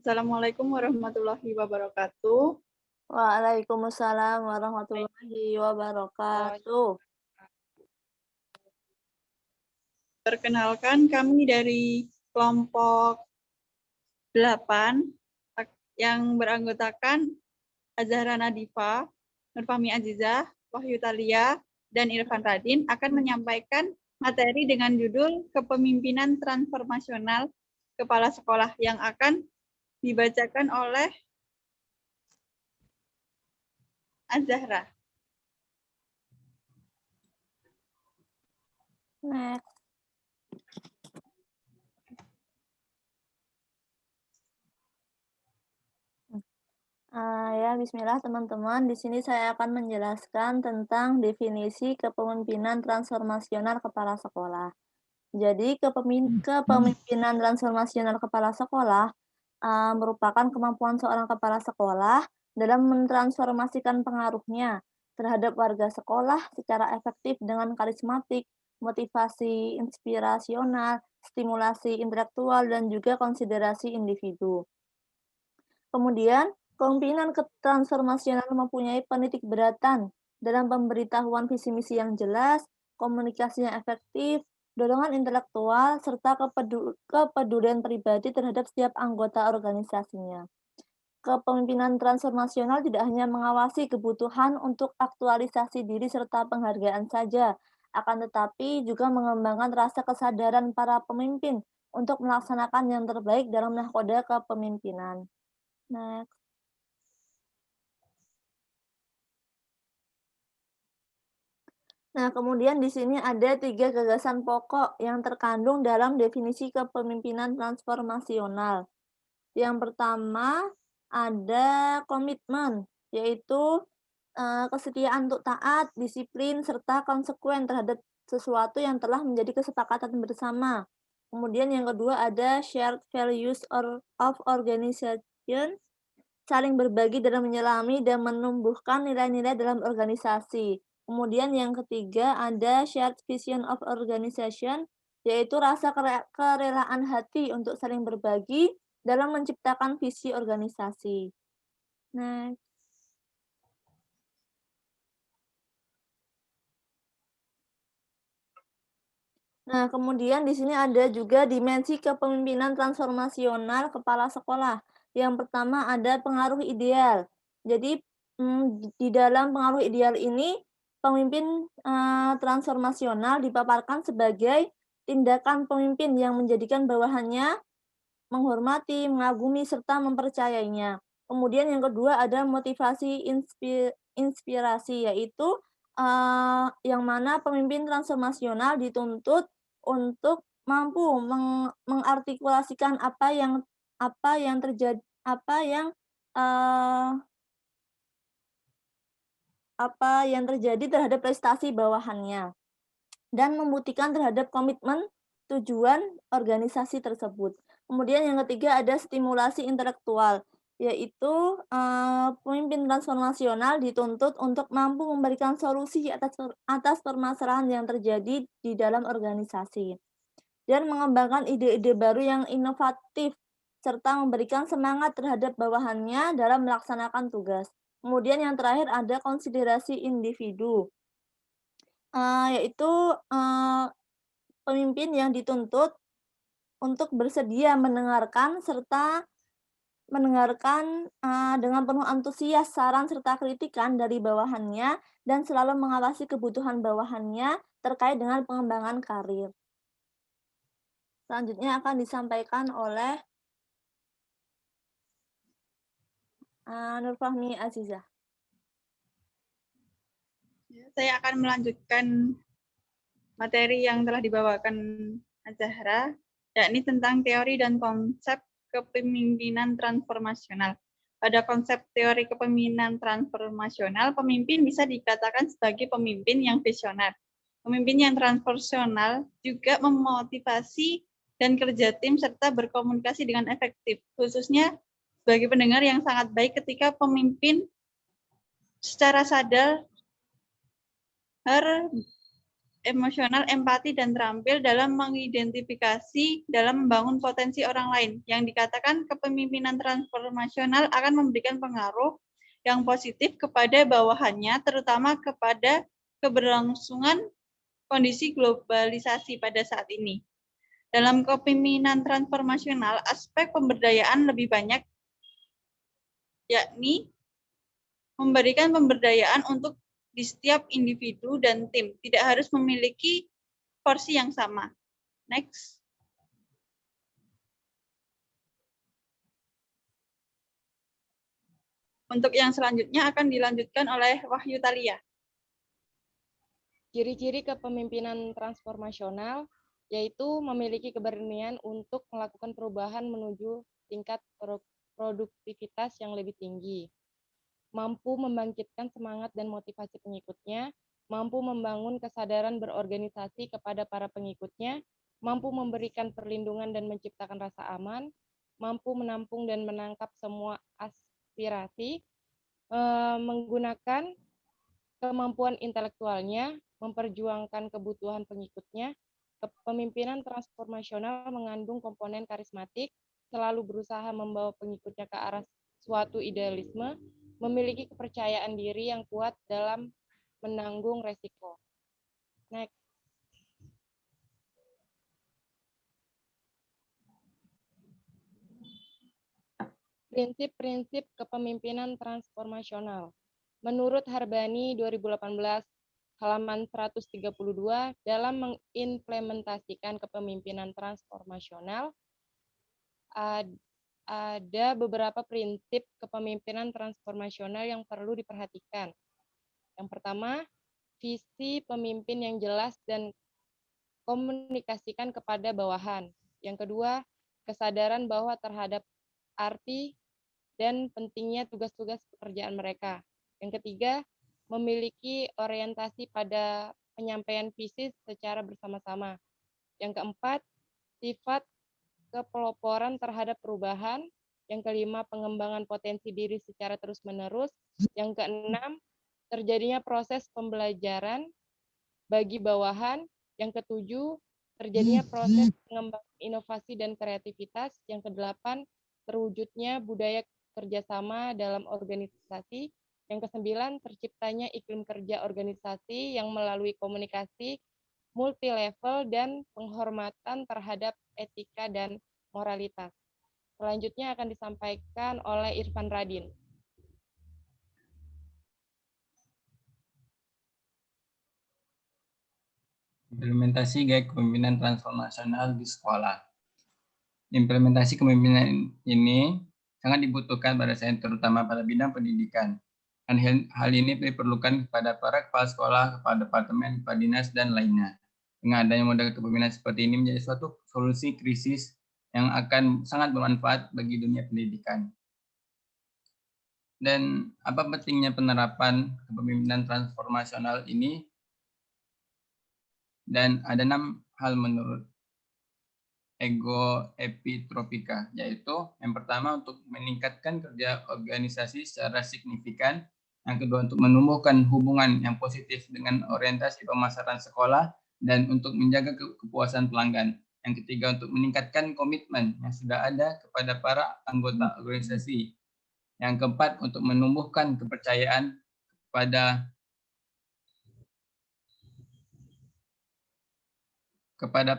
Assalamualaikum warahmatullahi wabarakatuh. Waalaikumsalam warahmatullahi wabarakatuh. Perkenalkan, kami dari kelompok 8 yang beranggotakan Azahra Nadifa, Nurfahmi Azizah, Wahyu Thalia, dan Irfan Radin akan menyampaikan materi dengan judul Kepemimpinan Transformasional Kepala Sekolah yang akan dibacakan oleh Azahra. Next. Ya, bismillah teman-teman. Di sini saya akan menjelaskan tentang definisi kepemimpinan transformasional kepala sekolah. Jadi, kepemimpinan transformasional kepala sekolah merupakan kemampuan seorang kepala sekolah dalam mentransformasikan pengaruhnya terhadap warga sekolah secara efektif dengan karismatik, motivasi inspirasional, stimulasi intelektual, dan juga konsiderasi individu. Kemudian, kepemimpinan transformasional mempunyai penitikberatan dalam pemberitahuan visi misi yang jelas, komunikasi yang efektif, dorongan intelektual, serta kepedulian pribadi terhadap setiap anggota organisasinya. Kepemimpinan transformasional tidak hanya mengawasi kebutuhan untuk aktualisasi diri serta penghargaan saja, akan tetapi juga mengembangkan rasa kesadaran para pemimpin untuk melaksanakan yang terbaik dalam nahkoda kepemimpinan. Next. Nah, kemudian di sini ada 3 gagasan pokok yang terkandung dalam definisi kepemimpinan transformasional. Yang pertama ada komitmen, yaitu kesetiaan untuk taat, disiplin, serta konsekuen terhadap sesuatu yang telah menjadi kesepakatan bersama. Kemudian yang kedua ada shared values of organization, saling berbagi dalam menyelami dan menumbuhkan nilai-nilai dalam organisasi. Kemudian yang ketiga ada shared vision of organization, yaitu rasa kerelaan hati untuk saling berbagi dalam menciptakan visi organisasi. Next. Nah, kemudian di sini ada juga dimensi kepemimpinan transformasional kepala sekolah. Yang pertama ada pengaruh ideal. Jadi, di dalam pengaruh ideal ini, pemimpin transformasional dipaparkan sebagai tindakan pemimpin yang menjadikan bawahannya menghormati, mengagumi, serta mempercayainya. Kemudian yang kedua ada motivasi inspirasi, yaitu yang mana pemimpin transformasional dituntut untuk mampu mengartikulasikan apa yang terjadi terhadap prestasi bawahannya dan membuktikan terhadap komitmen tujuan organisasi tersebut. Kemudian yang ketiga ada stimulasi intelektual, yaitu pemimpin transformasional dituntut untuk mampu memberikan solusi atas permasalahan yang terjadi di dalam organisasi dan mengembangkan ide-ide baru yang inovatif serta memberikan semangat terhadap bawahannya dalam melaksanakan tugas. Kemudian yang terakhir ada konsiderasi individu, yaitu pemimpin yang dituntut untuk bersedia mendengarkan dengan penuh antusias saran serta kritikan dari bawahannya dan selalu mengawasi kebutuhan bawahannya terkait dengan pengembangan karir. Selanjutnya akan disampaikan oleh Nurfahmi Azizah. Saya akan melanjutkan materi yang telah dibawakan Azahra, yakni tentang teori dan konsep kepemimpinan transformasional. Pada konsep teori kepemimpinan transformasional, pemimpin bisa dikatakan sebagai pemimpin yang visioner. Pemimpin yang transformasional juga memotivasi dan kerja tim serta berkomunikasi dengan efektif, khususnya sebagai pendengar yang sangat baik ketika pemimpin secara sadar emosional, empati, dan terampil dalam mengidentifikasi, dalam membangun potensi orang lain. Yang dikatakan kepemimpinan transformasional akan memberikan pengaruh yang positif kepada bawahannya, terutama kepada keberlangsungan kondisi globalisasi pada saat ini. Dalam kepemimpinan transformasional, aspek pemberdayaan lebih banyak, yakni memberikan pemberdayaan untuk di setiap individu dan tim, tidak harus memiliki porsi yang sama. Next. Untuk yang selanjutnya akan dilanjutkan oleh Wahyu Thalia. Ciri-ciri kepemimpinan transformasional yaitu memiliki keberanian untuk melakukan perubahan menuju tingkat produktivitas yang lebih tinggi, mampu membangkitkan semangat dan motivasi pengikutnya, mampu membangun kesadaran berorganisasi kepada para pengikutnya, mampu memberikan perlindungan dan menciptakan rasa aman, mampu menampung dan menangkap semua aspirasi, menggunakan kemampuan intelektualnya, memperjuangkan kebutuhan pengikutnya. Kepemimpinan transformasional mengandung komponen karismatik, selalu berusaha membawa pengikutnya ke arah suatu idealisme, memiliki kepercayaan diri yang kuat dalam menanggung resiko. Next. Prinsip-prinsip kepemimpinan transformasional. Menurut Harbani 2018, halaman 132, dalam mengimplementasikan kepemimpinan transformasional, ada beberapa prinsip kepemimpinan transformasional yang perlu diperhatikan. Yang pertama, visi pemimpin yang jelas dan komunikasikan kepada bawahan. Yang kedua, kesadaran bahwa terhadap arti dan pentingnya tugas-tugas pekerjaan mereka. Yang ketiga, memiliki orientasi pada penyampaian visi secara bersama-sama. Yang keempat, sifat kepeloporan terhadap perubahan. Yang kelima, pengembangan potensi diri secara terus-menerus. Yang keenam, terjadinya proses pembelajaran bagi bawahan. Yang ketujuh, terjadinya proses pengembangan inovasi dan kreativitas. Yang kedelapan, terwujudnya budaya kerjasama dalam organisasi. Yang kesembilan, terciptanya iklim kerja organisasi yang melalui komunikasi multi-level dan penghormatan terhadap etika dan moralitas. Selanjutnya akan disampaikan oleh Irfan Radin. Implementasi gaya kepemimpinan transformasional di sekolah. Implementasi kepemimpinan ini sangat dibutuhkan pada saya, terutama pada bidang pendidikan. Dan hal ini diperlukan kepada para kepala sekolah, kepada departemen, kepala dinas, dan lainnya. Dengan adanya model kepemimpinan seperti ini menjadi suatu solusi krisis yang akan sangat bermanfaat bagi dunia pendidikan. Dan apa pentingnya penerapan kepemimpinan transformasional ini? Dan ada 6 hal menurut Ego Epitropika, yaitu yang pertama untuk meningkatkan kerja organisasi secara signifikan, yang kedua untuk menumbuhkan hubungan yang positif dengan orientasi pemasaran sekolah, dan untuk menjaga kepuasan pelanggan. Yang ketiga untuk meningkatkan komitmen yang sudah ada kepada para anggota organisasi. Yang keempat untuk menumbuhkan kepercayaan kepada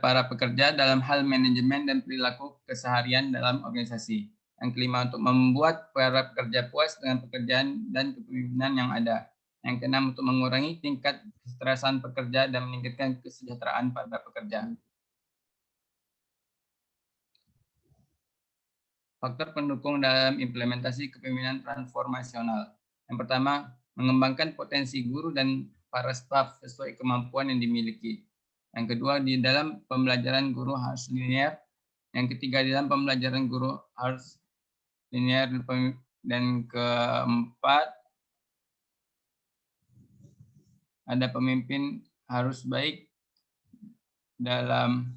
para pekerja dalam hal manajemen dan perilaku keseharian dalam organisasi. Yang kelima, untuk membuat para pekerja puas dengan pekerjaan dan kepemimpinan yang ada. Yang keenam, untuk mengurangi tingkat kestresen pekerja dan meningkatkan kesejahteraan para pekerja. Faktor pendukung dalam implementasi kepemimpinan transformasional. Yang pertama, mengembangkan potensi guru dan para staf sesuai kemampuan yang dimiliki. Yang kedua, di dalam pembelajaran guru harus linear. Yang ketiga, di dalam pembelajaran guru harus linear. Dan keempat, ada pemimpin harus baik dalam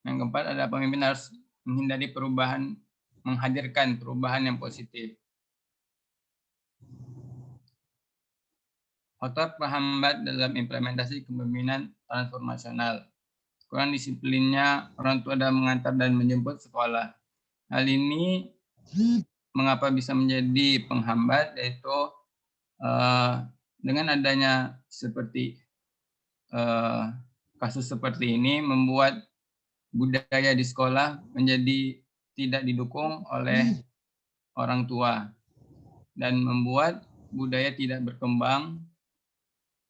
yang keempat, ada pemimpin harus menghindari perubahan, menghadirkan perubahan yang positif. Faktor penghambat dalam implementasi kepemimpinan transformasional. Kurang disiplinnya orang tua dalam mengantar dan menjemput sekolah. Hal ini mengapa bisa menjadi penghambat, yaitu dengan adanya seperti kasus seperti ini membuat budaya di sekolah menjadi tidak didukung oleh orang tua dan membuat budaya tidak berkembang,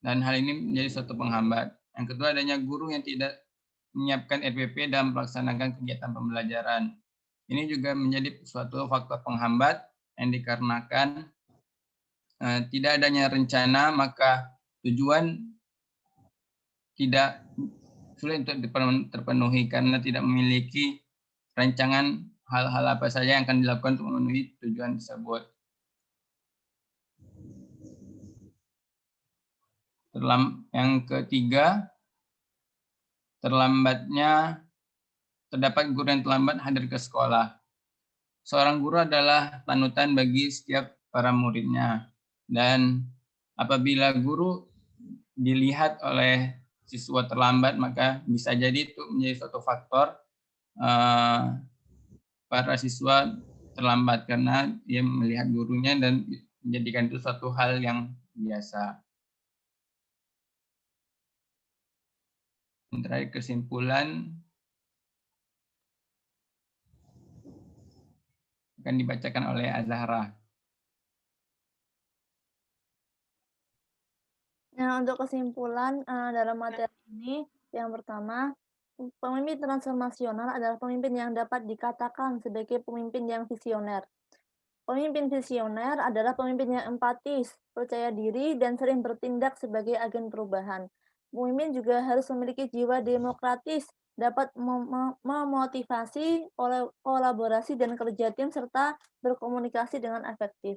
dan hal ini menjadi suatu penghambat. Yang kedua, adanya guru yang tidak menyiapkan RPP dalam melaksanakan kegiatan pembelajaran. Ini juga menjadi suatu faktor penghambat yang dikarenakan tidak adanya rencana, maka tujuan tidak sulit untuk terpenuhi karena tidak memiliki rancangan hal-hal apa saja yang akan dilakukan untuk memenuhi tujuan tersebut. Yang ketiga, terdapat guru yang terlambat hadir ke sekolah. Seorang guru adalah panutan bagi setiap para muridnya, dan apabila guru dilihat oleh siswa terlambat, maka bisa jadi itu menjadi suatu faktor para siswa terlambat karena dia melihat gurunya dan menjadikan itu suatu hal yang biasa. Terakhir, kesimpulan akan dibacakan oleh Azahra. Nah, untuk kesimpulan dalam materi ini, yang pertama, pemimpin transformasional adalah pemimpin yang dapat dikatakan sebagai pemimpin yang visioner. Pemimpin visioner adalah pemimpin yang empatis, percaya diri, dan sering bertindak sebagai agen perubahan. Pemimpin juga harus memiliki jiwa demokratis, dapat memotivasi kolaborasi dan kerja tim, serta berkomunikasi dengan efektif.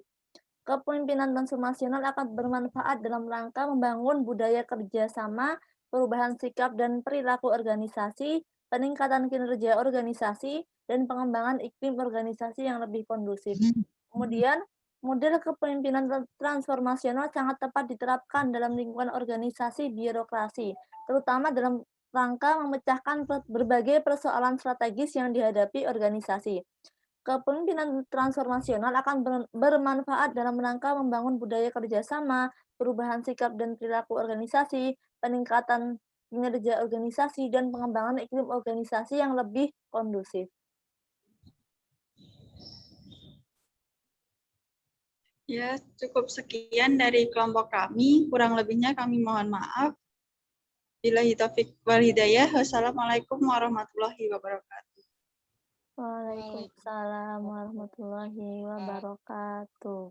Kepemimpinan transformasional akan bermanfaat dalam rangka membangun budaya kerjasama, perubahan sikap dan perilaku organisasi, peningkatan kinerja organisasi, dan pengembangan iklim organisasi yang lebih kondusif. Kemudian, model kepemimpinan transformasional sangat tepat diterapkan dalam lingkungan organisasi birokrasi, terutama dalam rangka memecahkan berbagai persoalan strategis yang dihadapi organisasi. Kepemimpinan transformasional akan bermanfaat dalam rangka membangun budaya kerjasama, perubahan sikap dan perilaku organisasi, peningkatan kinerja organisasi, dan pengembangan iklim organisasi yang lebih kondusif. Ya, cukup sekian dari kelompok kami. Kurang lebihnya kami mohon maaf. Billahi taufiq wal hidayah. Wassalamualaikum warahmatullahi wabarakatuh. Waalaikumsalam warahmatullahi wabarakatuh.